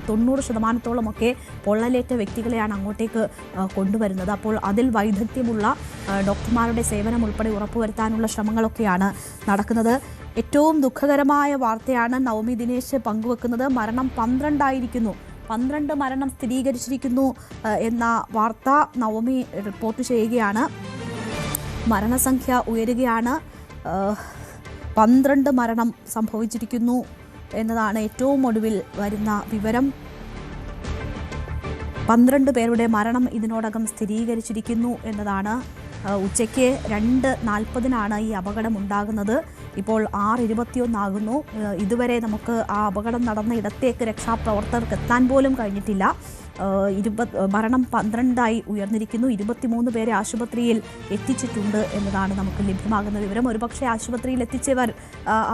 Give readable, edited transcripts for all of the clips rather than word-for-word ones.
90% പൊള്ളലേറ്റ വ്യക്തികളെയാണ് അങ്ങോട്ടേക്ക് കൊണ്ടുവരുന്നത്. അപ്പോൾ അതിൽ വൈദഗ്ധ്യമുള്ള ഡോക്ടർമാരുടെ സേവനം ഉൾപ്പെടെ ഉറപ്പുവരുത്താനുള്ള ശ്രമങ്ങളൊക്കെയാണ് നടക്കുന്നത്. ഏറ്റവും ദുഃഖകരമായ വാർത്തയാണ് നവമി ദിനേശ് പങ്കുവെക്കുന്നത്. മരണം 12 ആയിരിക്കുന്നു. 12 മരണം സ്ഥിരീകരിച്ചിരിക്കുന്നു എന്ന വാർത്ത നവമി റിപ്പോർട്ട് ചെയ്യുകയാണ്. മരണസംഖ്യ ഉയരുകയാണ്. 12 മരണം സംഭവിച്ചിരിക്കുന്നു എന്നതാണ് ഏറ്റവും ഒടുവിൽ വരുന്ന വിവരം. 12 പേരുടെ മരണം ഇതിനോടകം സ്ഥിരീകരിച്ചിരിക്കുന്നു എന്നതാണ്. ഉച്ചയ്ക്ക് 2:40 ഈ അപകടം ഉണ്ടാകുന്നത്. ഇപ്പോൾ 6:21 ആകുന്നു. ഇതുവരെ നമുക്ക് ആ അപകടം നടന്ന ഇടത്തേക്ക് രക്ഷാപ്രവർത്തകർക്ക് എത്താൻ പോലും കഴിഞ്ഞിട്ടില്ല. മരണം 12 ഉയർന്നിരിക്കുന്നു. 23 പേരെ ആശുപത്രിയിൽ എത്തിച്ചിട്ടുണ്ട് എന്നതാണ് നമുക്ക് ലഭ്യമാകുന്ന വിവരം. ഒരുപക്ഷെ ആശുപത്രിയിൽ എത്തിച്ചവർ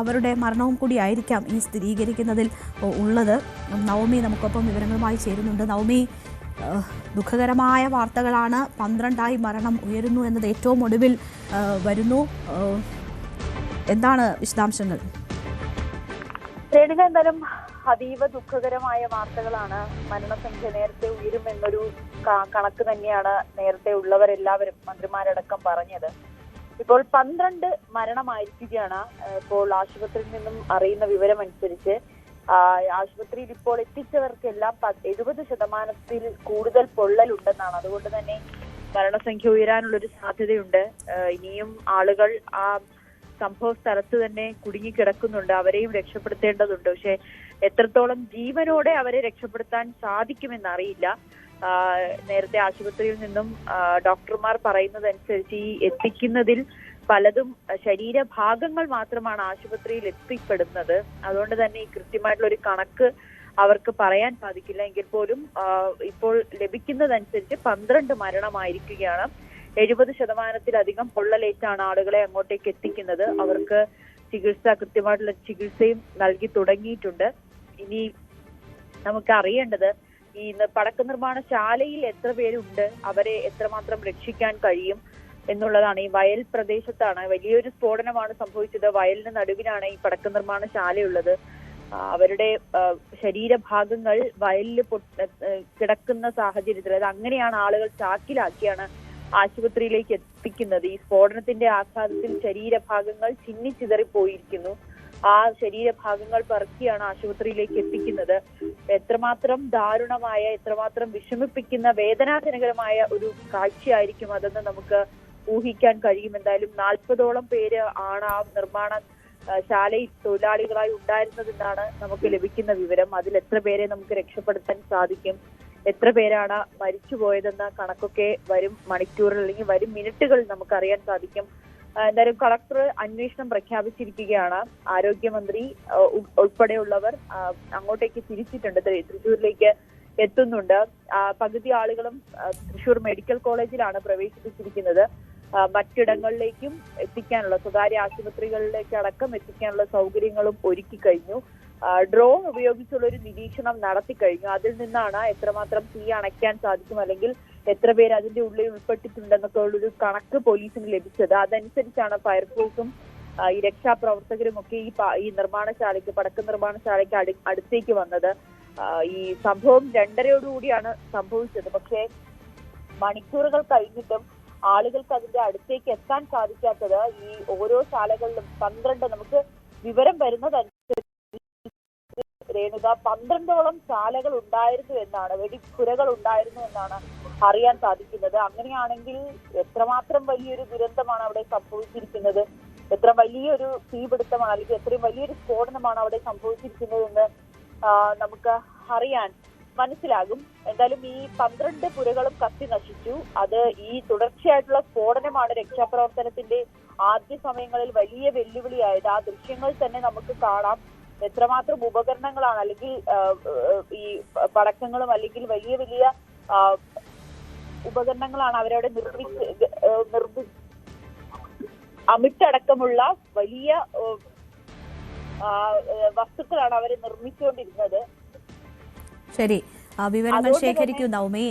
അവരുടെ മരണവും കൂടിയായിരിക്കാം ഈ സ്ഥിരീകരിക്കുന്നതിൽ ഉള്ളത്. നവമി നമുക്കൊപ്പം വിവരങ്ങളുമായി ചേരുന്നുണ്ട്. നവമി, ദുഃഖകരമായ വാർത്തകളാണ്. 12 മരണം ഉയരുന്നു എന്നത് ഏറ്റവും ഒടുവിൽ വരുന്നു. എന്താണ് വിശദാംശങ്ങൾ? എന്തായാലും അതീവ ദുഃഖകരമായ വാർത്തകളാണ്. മരണസംഖ്യ നേരത്തെ ഉയരുമെന്നൊരു കണക്ക് തന്നെയാണ് നേരത്തെ ഉള്ളവരെല്ലാവരും, മന്ത്രിമാരടക്കം പറഞ്ഞത്. ഇപ്പോൾ 12 മരണമായിരിക്കുകയാണ്. ഇപ്പോൾ ആശുപത്രിയിൽ നിന്നും അറിയുന്ന വിവരം അനുസരിച്ച് ആശുപത്രിയിൽ ഇപ്പോൾ എത്തിച്ചവർക്കെല്ലാം 70% കൂടുതൽ പൊള്ളലുണ്ടെന്നാണ്. അതുകൊണ്ട് തന്നെ മരണസംഖ്യ ഉയരാനുള്ളൊരു സാധ്യതയുണ്ട്. ഇനിയും ആളുകൾ ആ സംഭവ സ്ഥലത്ത് തന്നെ കുടുങ്ങിക്കിടക്കുന്നുണ്ട്. അവരെയും രക്ഷപ്പെടുത്തേണ്ടതുണ്ട്. പക്ഷെ എത്രത്തോളം ജീവനോടെ അവരെ രക്ഷപ്പെടുത്താൻ സാധിക്കുമെന്നറിയില്ല. നേരത്തെ ആശുപത്രിയിൽ നിന്നും ഡോക്ടർമാർ പറയുന്നതനുസരിച്ച് ഈ എത്തിക്കുന്നതിൽ പലതും ശരീരഭാഗങ്ങൾ മാത്രമാണ് ആശുപത്രിയിൽ എത്തിപ്പെടുന്നത്. അതുകൊണ്ട് തന്നെ ഈ കൃത്യമായിട്ടുള്ള ഒരു കണക്ക് അവർക്ക് പറയാൻ സാധിക്കില്ല. എങ്കിൽ പോലും ഇപ്പോൾ ലഭിക്കുന്നതനുസരിച്ച് 12 മരണമായിരിക്കുകയാണ്. 70%-ലധികം പൊള്ളലേറ്റാണ് ആളുകളെ അങ്ങോട്ടേക്ക് എത്തിക്കുന്നത്. അവർക്ക് കൃത്യമായിട്ടുള്ള ചികിത്സയും നൽകി തുടങ്ങിയിട്ടുണ്ട്. ഇനി നമുക്ക് അറിയേണ്ടത് ഈ പടക്ക നിർമ്മാണശാലയിൽ എത്ര പേരുണ്ട്, അവരെ എത്രമാത്രം രക്ഷിക്കാൻ കഴിയും എന്നുള്ളതാണ്. ഈ വയൽ പ്രദേശത്താണ് വലിയൊരു സ്ഫോടനമാണ് സംഭവിച്ചത്. വയലിന് നടുവിലാണ് ഈ പടക്ക നിർമ്മാണശാലയുള്ളത്. അവരുടെ ശരീരഭാഗങ്ങൾ വയലിൽ കിടക്കുന്ന സാഹചര്യത്തിൽ, അത് അങ്ങനെയാണ് ആളുകൾ ചാക്കിലാക്കിയാണ് ആശുപത്രിയിലേക്ക് എത്തിക്കുന്നത്. ഈ സ്ഫോടനത്തിന്റെ ആഘാതത്തിൽ ശരീരഭാഗങ്ങൾ ചിന്നിച്ചിതറിപ്പോയിരിക്കുന്നു. ആ ശരീരഭാഗങ്ങൾ പറക്കിയാണ് ആശുപത്രിയിലേക്ക് എത്തിക്കുന്നത്. എത്രമാത്രം ദാരുണമായ, എത്രമാത്രം വിഷമിപ്പിക്കുന്ന, വേദനാജനകരമായ ഒരു കാഴ്ചയായിരിക്കും അതെന്ന് നമുക്ക് ഊഹിക്കാൻ കഴിയും. എന്തായാലും 40ഓളം പേര് ആണ് ആ നിർമ്മാണ ശാലയിൽ തൊഴിലാളികളായി ഉണ്ടായിരുന്നതെന്നാണ് നമുക്ക് ലഭിക്കുന്ന വിവരം. അതിൽ എത്ര പേരെ നമുക്ക് രക്ഷപ്പെടുത്താൻ സാധിക്കും, എത്ര പേരാണ് മരിച്ചുപോയതെന്ന കണക്കൊക്കെ വരും മണിക്കൂറിൽ അല്ലെങ്കിൽ വരും മിനിറ്റുകളിൽ നമുക്കറിയാൻ സാധിക്കും. എന്തായാലും കളക്ടർ അന്വേഷണം പ്രഖ്യാപിച്ചിരിക്കുകയാണ്. ആരോഗ്യമന്ത്രി ഉൾപ്പെടെയുള്ളവർ അങ്ങോട്ടേക്ക് തിരിച്ചിട്ടുണ്ട്, തൃശ്ശൂരിലേക്ക് എത്തുന്നുണ്ട്. പകുതി ആളുകളും തൃശ്ശൂർ മെഡിക്കൽ കോളേജിലാണ് പ്രവേശിപ്പിച്ചിരിക്കുന്നത്. മറ്റിടങ്ങളിലേക്കും എത്തിക്കാനുള്ള, സ്വകാര്യ ആശുപത്രികളിലേക്ക് അടക്കം എത്തിക്കാനുള്ള സൗകര്യങ്ങളും ഒരുക്കി കഴിഞ്ഞു. ഡ്രോൺ ഉപയോഗിച്ചുള്ള ഒരു നിരീക്ഷണം നടത്തി കഴിഞ്ഞു. അതിൽ നിന്നാണ് എത്രമാത്രം തീ അണയ്ക്കാൻ സാധിക്കും, അല്ലെങ്കിൽ എത്ര പേര് അതിന്റെ ഉള്ളിൽ ഉൾപ്പെട്ടിട്ടുണ്ടെന്നൊക്കെ ഉള്ളൊരു കണക്ക് പോലീസിന് ലഭിച്ചത്. അതനുസരിച്ചാണ് ഫയർഫോഴ്സും ഈ രക്ഷാപ്രവർത്തകരും ഒക്കെ ഈ നിർമ്മാണശാലയ്ക്ക്, പടക്ക നിർമ്മാണശാലയ്ക്ക് അടുത്തേക്ക് വന്നത്. ഈ സംഭവം 2:30 സംഭവിച്ചത്. പക്ഷേ മണിക്കൂറുകൾ കഴിഞ്ഞിട്ടും ആളുകൾക്ക് അതിന്റെ അടുത്തേക്ക് എത്താൻ സാധിക്കാത്തത് ഈ ഓരോ ശാലകളിലും 12, നമുക്ക് വിവരം വരുന്നതനുസരിച്ച് രേണുക 12ഓളം ശാലകൾ ഉണ്ടായിരുന്നു എന്നാണ്, വെടിപ്പുരകൾ ഉണ്ടായിരുന്നു എന്നാണ് അറിയാൻ സാധിക്കുന്നത്. അങ്ങനെയാണെങ്കിൽ എത്രമാത്രം വലിയൊരു ദുരന്തമാണ് അവിടെ സംഭവിച്ചിരിക്കുന്നത്, എത്ര വലിയൊരു തീപിടുത്തമാണ് അല്ലെങ്കിൽ എത്രയും വലിയൊരു സ്ഫോടനമാണ് അവിടെ സംഭവിച്ചിരിക്കുന്നതെന്ന് നമുക്ക് അറിയാൻ മനസ്സിലാകും. എന്തായാലും ഈ 12 പുരകളും കത്തി നശിച്ചു. അത് ഈ തുടർച്ചയായിട്ടുള്ള സ്ഫോടനമാണ് രക്ഷാപ്രവർത്തനത്തിന്റെ ആദ്യ സമയങ്ങളിൽ വലിയ വെല്ലുവിളിയായത്. ആ ദൃശ്യങ്ങൾ തന്നെ നമുക്ക് കാണാം. എത്രമാത്രം ഉപകരണങ്ങളാണ്, അല്ലെങ്കിൽ ഈ പടക്കങ്ങളും അല്ലെങ്കിൽ വലിയ വലിയ ഉപകരണങ്ങളാണ് അവരവിടെ അമിട്ടടക്കമുള്ള വലിയ വസ്തുക്കളാണ് അവർ നിർമ്മിച്ചുകൊണ്ടിരുന്നത്. ശരി, വിവരങ്ങൾ ശേഖരിക്കൂ നവമി.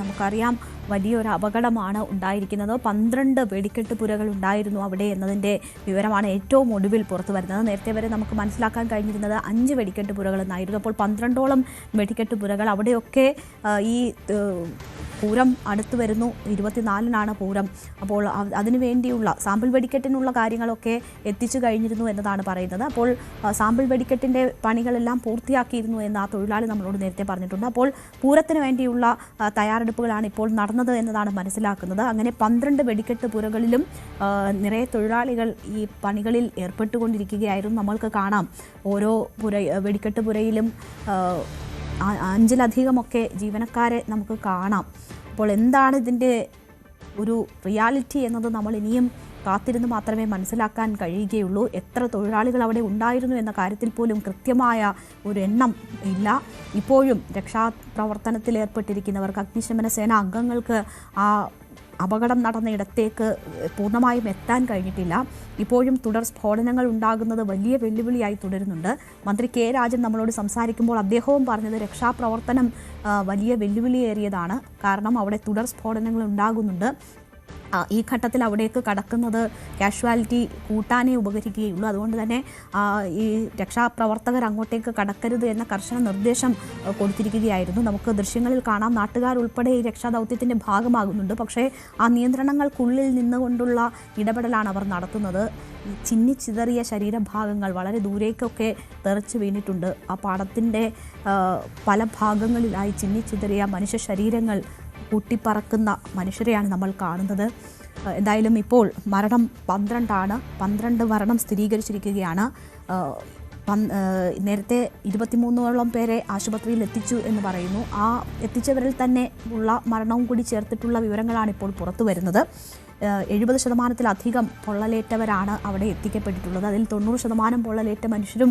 നമുക്കറിയാം വലിയൊരു അപകടമാണ് ഉണ്ടായിരിക്കുന്നത്. 12 വെടിക്കെട്ട് പുരകൾ ഉണ്ടായിരുന്നു അവിടെ എന്നതിൻ്റെ വിവരമാണ് ഏറ്റവും ഒടുവിൽ പുറത്തു വരുന്നത്. നേരത്തെ വരെ നമുക്ക് മനസ്സിലാക്കാൻ കഴിഞ്ഞിരുന്നത് 5 വെടിക്കെട്ട് പുരകൾ എന്നായിരുന്നു. അപ്പോൾ 12ഓളം വെടിക്കെട്ട് പുരകൾ. അവിടെയൊക്കെ ഈ പൂരം അടുത്തു വരുന്നു. 24-നാണ് പൂരം. അപ്പോൾ അതിനു വേണ്ടിയുള്ള സാമ്പിൾ വെടിക്കെട്ടിനുള്ള കാര്യങ്ങളൊക്കെ എത്തിച്ചു കഴിഞ്ഞിരുന്നു എന്നതാണ് പറയുന്നത്. അപ്പോൾ സാമ്പിൾ വെടിക്കെട്ടിൻ്റെ പണികളെല്ലാം പൂർത്തിയാക്കിയിരുന്നു എന്ന് ആ തൊഴിലാളി നമ്മളോട് നേരത്തെ പറഞ്ഞിട്ടുണ്ട്. അപ്പോൾ പൂരത്തിന് വേണ്ടിയുള്ള തയ്യാറെടുപ്പുകളാണ് ഇപ്പോൾ നടന്നത് എന്നതാണ് മനസ്സിലാക്കുന്നത്. അങ്ങനെ 12 വെടിക്കെട്ട് പുരകളിലും നിറയെ തൊഴിലാളികൾ ഈ പണികളിൽ ഏർപ്പെട്ടുകൊണ്ടിരിക്കുകയായിരുന്നു. നമ്മൾക്ക് കാണാം ഓരോ വെടിക്കെട്ട് പുരയിലും 5-ലധികമൊക്കെ ജീവനക്കാരെ നമുക്ക് കാണാം. അപ്പോൾ എന്താണ് ഇതിൻ്റെ ഒരു റിയാലിറ്റി എന്നത് നമ്മൾ ഇനിയും കാത്തിരുന്ന് മാത്രമേ മനസ്സിലാക്കാൻ കഴിയുകയുള്ളൂ. എത്ര തൊഴിലാളികൾ അവിടെ ഉണ്ടായിരുന്നു എന്ന കാര്യത്തിൽ പോലും കൃത്യമായ ഒരു എണ്ണം ഇല്ല. ഇപ്പോഴും രക്ഷാപ്രവർത്തനത്തിൽ ഏർപ്പെട്ടിരിക്കുന്നവർക്ക്, അഗ്നിശമന സേന അംഗങ്ങൾക്ക് ആ അപകടം നടന്ന ഇടത്തേക്ക് പൂർണ്ണമായും എത്താൻ കഴിഞ്ഞിട്ടില്ല. ഇപ്പോഴും തുടർ സ്ഫോടനങ്ങൾ ഉണ്ടാകുന്നത് വലിയ വെല്ലുവിളിയായി തുടരുന്നുണ്ട്. മന്ത്രി കെ രാജൻ നമ്മളോട് സംസാരിക്കുമ്പോൾ അദ്ദേഹവും പറഞ്ഞത് രക്ഷാപ്രവർത്തനം വലിയ വെല്ലുവിളിയേറിയതാണ്. കാരണം അവിടെ തുടർ സ്ഫോടനങ്ങൾ ഉണ്ടാകുന്നുണ്ട്. ഈ ഘട്ടത്തിൽ അവിടേക്ക് കടക്കുന്നത് കാഷ്വാലിറ്റി കൂട്ടാനേ ഉപകരിക്കുകയുള്ളൂ. അതുകൊണ്ട് തന്നെ ഈ രക്ഷാപ്രവർത്തകർ അങ്ങോട്ടേക്ക് കടക്കരുത് എന്ന കർശന നിർദ്ദേശം കൊടുത്തിരിക്കുകയായിരുന്നു. നമുക്ക് ദൃശ്യങ്ങളിൽ കാണാം, നാട്ടുകാരുൾപ്പെടെ ഈ രക്ഷാദൗത്യത്തിൻ്റെ ഭാഗമാകുന്നുണ്ട്. പക്ഷേ ആ നിയന്ത്രണങ്ങൾക്കുള്ളിൽ നിന്നുകൊണ്ടുള്ള ഇടപെടലാണ് അവർ നടത്തുന്നത്. ചിന്നിച്ചിതറിയ ശരീരഭാഗങ്ങൾ വളരെ ദൂരേക്കൊക്കെ തെറിച്ച് വീണിട്ടുണ്ട്. ആ പാടത്തിൻ്റെ പല ഭാഗങ്ങളിലായി ചിന്നിച്ചിതറിയ മനുഷ്യ ശരീരങ്ങൾ കൂട്ടിപ്പറക്കുന്ന മനുഷ്യരെയാണ് നമ്മൾ കാണുന്നത്. എന്തായാലും ഇപ്പോൾ മരണം 12 ആണ്. 12 മരണം സ്ഥിരീകരിച്ചിരിക്കുകയാണ്. നേരത്തെ 23ഓളം പേരെ ആശുപത്രിയിൽ എത്തിച്ചു എന്ന് പറയുന്നു. ആ എത്തിച്ചവരിൽ തന്നെ ഉള്ള മരണവും കൂടി ചേർത്തിട്ടുള്ള വിവരങ്ങളാണ് ഇപ്പോൾ പുറത്തു വരുന്നത്. 70% പൊള്ളലേറ്റവരാണ് അവിടെ എത്തിക്കപ്പെട്ടിട്ടുള്ളത്. അതിൽ 90% പൊള്ളലേറ്റ മനുഷ്യരും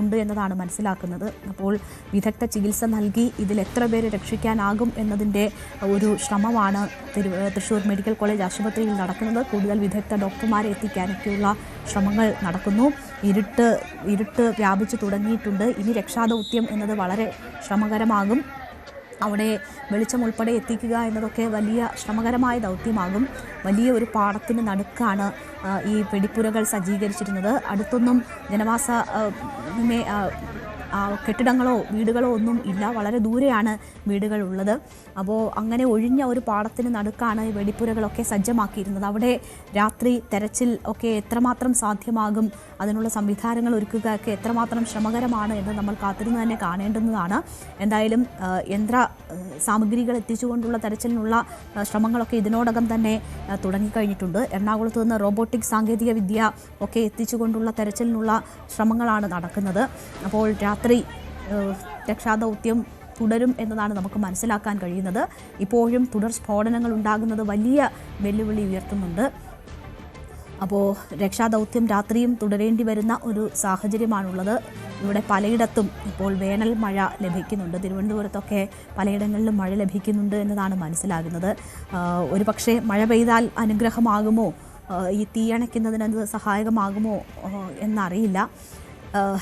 ഉണ്ട് എന്നതാണ് മനസ്സിലാക്കുന്നത്. അപ്പോൾ വിദഗ്ധ ചികിത്സ നൽകി ഇതിൽ എത്ര പേരെ രക്ഷിക്കാനാകും എന്നതിൻ്റെ ഒരു ശ്രമമാണ് തൃശ്ശൂർ മെഡിക്കൽ കോളേജ് ആശുപത്രിയിൽ നടക്കുന്നത്. കൂടുതൽ വിദഗ്ധ ഡോക്ടർമാരെ എത്തിക്കാനൊക്കെയുള്ള ശ്രമങ്ങൾ നടക്കുന്നു. ഇരുട്ട് വ്യാപിച്ചു തുടങ്ങിയിട്ടുണ്ട്. ഇനി രക്ഷാദൗത്യം എന്നത് വളരെ ശ്രമകരമാകും. അവിടെ വെളിച്ചം ഉൾപ്പെടെ എത്തിക്കുക എന്നതൊക്കെ വലിയ ശ്രമകരമായ ദൗത്യമാകും. വലിയ ഒരു പാടത്തിന് നടുക്കാണ് ഈ വെടിപ്പുരകൾ സജ്ജീകരിച്ചിരുന്നത്. അടുത്തൊന്നും ജനവാസ കെട്ടിടങ്ങളോ വീടുകളോ ഒന്നും ഇല്ല. വളരെ ദൂരെയാണ് വീടുകൾ ഉള്ളത്. അപ്പോൾ അങ്ങനെ ഒഴിഞ്ഞ ഒരു പാടത്തിന് നടുക്കാണ് ഈ വെടിപ്പുരകളൊക്കെ സജ്ജമാക്കിയിരുന്നത്. അവിടെ രാത്രി തെരച്ചിൽ ഒക്കെ എത്രമാത്രം സാധ്യമാകും, അതിനുള്ള സംവിധാനങ്ങൾ ഒരുക്കുക ഒക്കെ എത്രമാത്രം ശ്രമകരമാണ് എന്ന് നമ്മൾ കാത്തിരുന്ന് തന്നെ കാണേണ്ടുന്നതാണ്. എന്തായാലും യന്ത്ര സാമഗ്രികൾ എത്തിച്ചുകൊണ്ടുള്ള തെരച്ചിലിനുള്ള ശ്രമങ്ങളൊക്കെ ഇതിനോടകം തന്നെ തുടങ്ങിക്കഴിഞ്ഞിട്ടുണ്ട്. എറണാകുളത്ത് നിന്ന് റോബോട്ടിക് സാങ്കേതിക വിദ്യ ഒക്കെ എത്തിച്ചുകൊണ്ടുള്ള തെരച്ചിലിനുള്ള ശ്രമങ്ങളാണ് നടക്കുന്നത്. അപ്പോൾ രാത്രി രക്ഷാദൗത്യം തുടരും എന്നതാണ് നമുക്ക് മനസ്സിലാക്കാൻ കഴിയുന്നത്. ഇപ്പോഴും തുടർ സ്ഫോടനങ്ങൾ ഉണ്ടാകുന്നത് വലിയ വെല്ലുവിളി ഉയർത്തുന്നുണ്ട്. അപ്പോൾ രക്ഷാദൗത്യം രാത്രിയും തുടരേണ്ടി വരുന്ന ഒരു സാഹചര്യമാണുള്ളത്. ഇവിടെ പലയിടത്തും ഇപ്പോൾ വേനൽ മഴ ലഭിക്കുന്നുണ്ട്. തിരുവനന്തപുരത്തൊക്കെ പലയിടങ്ങളിലും മഴ ലഭിക്കുന്നുണ്ട് എന്നതാണ് മനസ്സിലാകുന്നത്. ഒരു പക്ഷേ മഴ പെയ്താൽ അനുഗ്രഹമാകുമോ, ഈ തീയണയ്ക്കുന്നതിനത് സഹായകമാകുമോ എന്നറിയില്ല.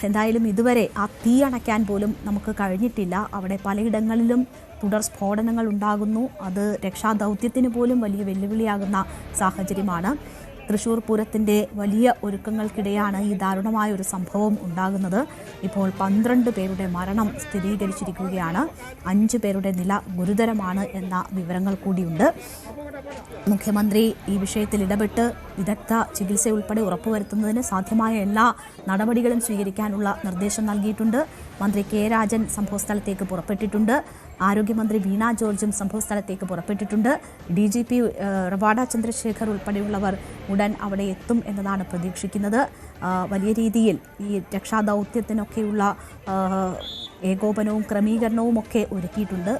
എന്തായാലും ഇതുവരെ ആ തീ അണയ്ക്കാൻ പോലും നമുക്ക് കഴിഞ്ഞിട്ടില്ല. അവിടെ പലയിടങ്ങളിലും തുടർ സ്ഫോടനങ്ങൾ ഉണ്ടാകുന്നു. അത് രക്ഷാദൗത്യത്തിന് പോലും വലിയ വെല്ലുവിളിയാകുന്ന സാഹചര്യമാണ്. തൃശ്ശൂർ പൂരത്തിൻ്റെ വലിയ ഒരുക്കങ്ങൾക്കിടെയാണ് ഈ ദാരുണമായ ഒരു സംഭവം ഉണ്ടാകുന്നത്. ഇപ്പോൾ 12 പേരുടെ മരണം സ്ഥിരീകരിച്ചിരിക്കുകയാണ്. 5 പേരുടെ നില ഗുരുതരമാണ് എന്ന വിവരങ്ങൾ കൂടിയുണ്ട്. മുഖ്യമന്ത്രി ഈ വിഷയത്തിൽ ഇടപെട്ട് വിദഗ്ധ ചികിത്സ ഉൾപ്പെടെ ഉറപ്പുവരുത്തുന്നതിന് സാധ്യമായ എല്ലാ നടപടികളും സ്വീകരിക്കാനുള്ള നിർദ്ദേശം നൽകിയിട്ടുണ്ട്. മന്ത്രി കെ രാജൻ സംഭവസ്ഥലത്തേക്ക് പുറപ്പെട്ടിട്ടുണ്ട്. ആരോഗ്യമന്ത്രി വീണ ജോർജും സംഭവസ്ഥലത്തേക്ക് പുറപ്പെട്ടിട്ടുണ്ട്. DGP റവാഡ ചന്ദ്രശേഖർ ഉൾപ്പെടെയുള്ളവർ ഉടൻ അവിടെ എത്തും എന്നതാണ് പ്രതീക്ഷിക്കുന്നത്. വലിയ രീതിയിൽ ഈ രക്ഷാദൗത്യത്തിനൊക്കെയുള്ള ഏകോപനവും ക്രമീകരണവും ഒക്കെ ഒരുക്കിയിട്ടുണ്ട്.